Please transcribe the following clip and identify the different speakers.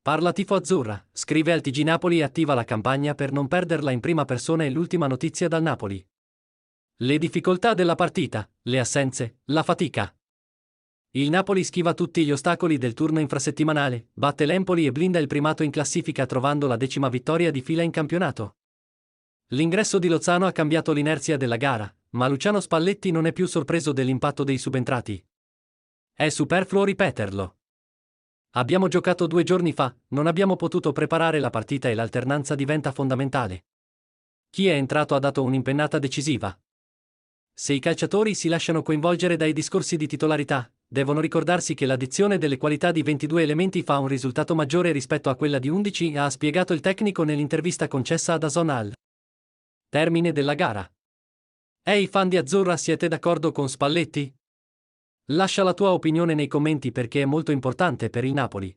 Speaker 1: Parla tifo azzurra, scrive al TG Napoli e attiva la campagna per non perderla in prima persona e l'ultima notizia dal Napoli. Le difficoltà della partita, le assenze, la fatica. Il Napoli schiva tutti gli ostacoli del turno infrasettimanale, batte l'Empoli e blinda il primato in classifica trovando la 10ª vittoria di fila in campionato. L'ingresso di Lozano ha cambiato l'inerzia della gara, ma Luciano Spalletti non è più sorpreso dell'impatto dei subentrati. È superfluo ripeterlo. Abbiamo giocato 2 giorni fa, non abbiamo potuto preparare la partita e l'alternanza diventa fondamentale. Chi è entrato ha dato un'impennata decisiva. Se i calciatori si lasciano coinvolgere dai discorsi di titolarità, devono ricordarsi che l'addizione delle qualità di 22 elementi fa un risultato maggiore rispetto a quella di 11, ha spiegato il tecnico nell'intervista concessa a DAZN al termine della gara. Ehi fan di Azzurra, siete d'accordo con Spalletti? Lascia la tua opinione nei commenti perché è molto importante per il Napoli.